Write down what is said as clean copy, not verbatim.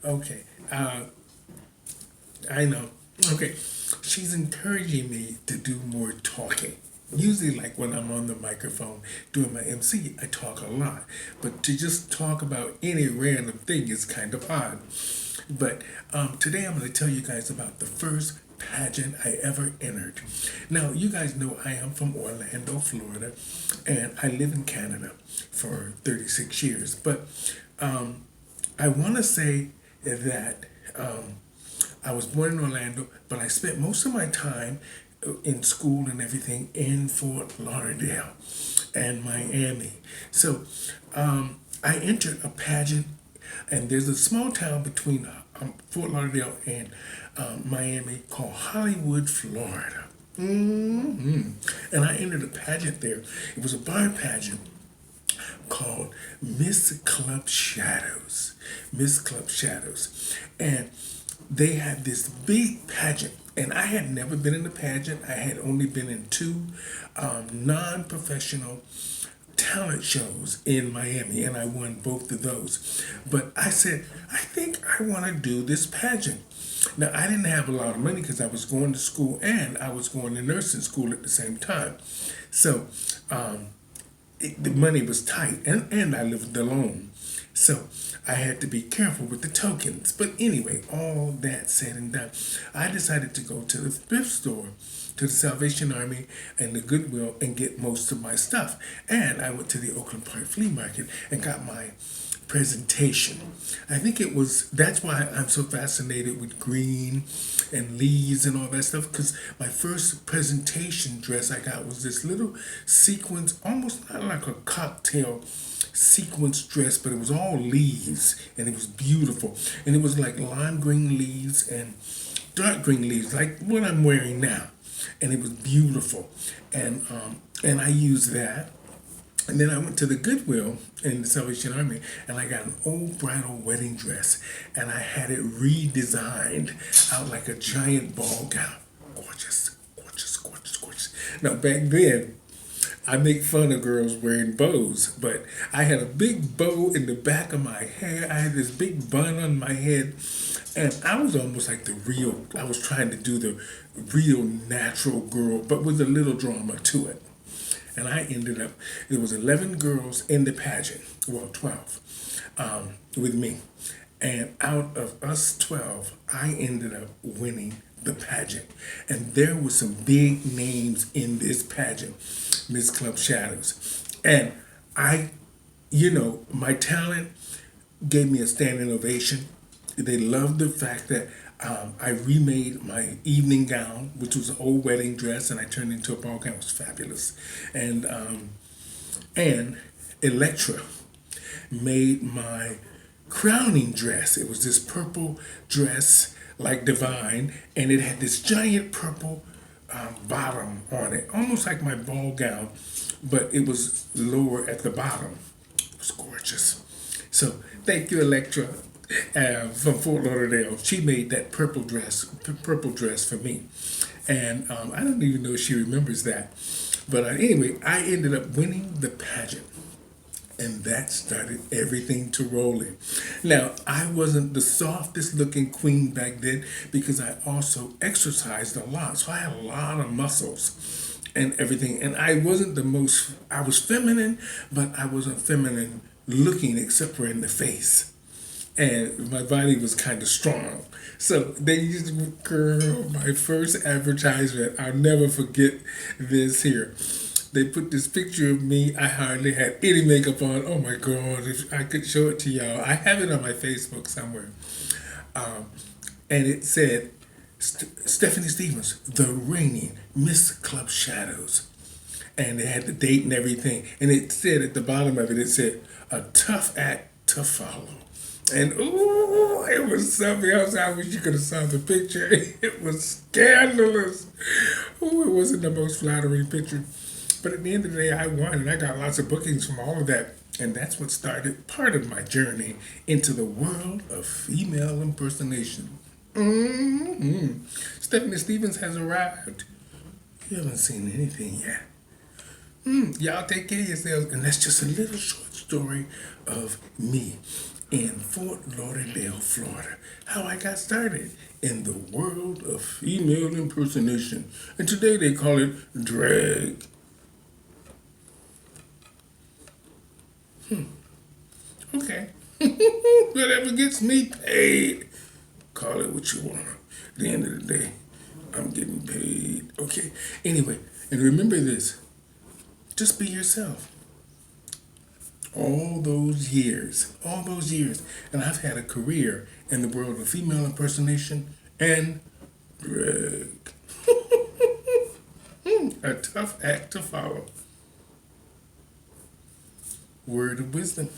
Okay. I know. Okay. She's encouraging me to do more talking. Usually, like when I'm on the microphone doing my MC, I talk a lot. But to just talk about any random thing is kind of odd. But today I'm going to tell you guys about the first pageant I ever entered. Now, you guys know I am from Orlando, Florida, and I live in Canada for 36 years. But I want to say that I was born in Orlando, but I spent most of my time in school and everything in Fort Lauderdale and Miami. So I entered a pageant, and there's a small town between Fort Lauderdale and Miami called Hollywood, Florida. And I entered a pageant there. It was a bar pageant called Miss Club Shadows. Miss Club Shadows. And they had this big pageant. And I had never been in a pageant. I had only been in two non-professional talent shows in Miami, and I won both of those. But I said, I think I want to do this pageant. Now, I didn't have a lot of money because I was going to school and I was going to nursing school at the same time. So the money was tight, and I lived alone. So I had to be careful with the tokens. But anyway, all that said and done, I decided to go to the thrift store, to the Salvation Army and the Goodwill, and get most of my stuff. And I went to the Oakland Park Flea Market and got my presentation. I think that's why I'm so fascinated with green and leaves and all that stuff, because my first presentation dress I got was this little sequins, almost not like a cocktail sequence dress, but it was all leaves and it was beautiful. And it was like lime green leaves and dark green leaves, like what I'm wearing now. And it was beautiful. And I used that. And then I went to the Goodwill in the Salvation Army, and I got an old bridal wedding dress, and I had it redesigned out like a giant ball gown. Gorgeous, gorgeous, gorgeous, gorgeous. Now, back then, I make fun of girls wearing bows, but I had a big bow in the back of my hair. I had this big bun on my head, and I was almost like I was trying to do the real natural girl, but with a little drama to it. And I ended up, there was 11 girls in the pageant, well, 12, with me. And out of us 12, I ended up winning the pageant. And there were some big names in this pageant, Miss Club Shadows. And my talent gave me a standing ovation. They loved the fact that I remade my evening gown, which was an old wedding dress, and I turned it into a ball gown. It was fabulous. And Electra made my crowning dress. It was this purple dress like Divine, and it had this giant purple bottom on it, almost like my ball gown, but it was lower at the bottom. It was gorgeous. So thank you, Electra, from Fort Lauderdale. She made that purple dress for me, and I don't even know if she remembers that. But anyway, I ended up winning the pageant. And that started everything to rolling. Now, I wasn't the softest looking queen back then because I also exercised a lot. So I had a lot of muscles and everything. And I was feminine, but I wasn't feminine looking except for in the face. And my body was kind of strong. So they used, girl, my first advertisement, I'll never forget this here. They put this picture of me. I hardly had any makeup on. Oh my God, if I could show it to y'all. I have it on my Facebook somewhere. And it said, Stephanie Stevens, the reigning Miss Club Shadows. And it had the date and everything. And it said at the bottom of it, it said, a tough act to follow. And ooh, it was something else. I wish you could have saw the picture. It was scandalous. Ooh, it wasn't the most flattering picture. But at the end of the day, I won, and I got lots of bookings from all of that. And that's what started part of my journey into the world of female impersonation. Stephanie Stevens has arrived. You haven't seen anything yet. Y'all take care of yourselves. And that's just a little short story of me. in Fort Lauderdale, Florida. How I got started in the world of female impersonation. And today they call it drag. Okay. Whatever gets me paid. Call it what you want. At the end of the day, I'm getting paid. Okay. Anyway, and remember this. Just be yourself. All those years, and I've had a career in the world of female impersonation and drag. A tough act to follow. Word of wisdom.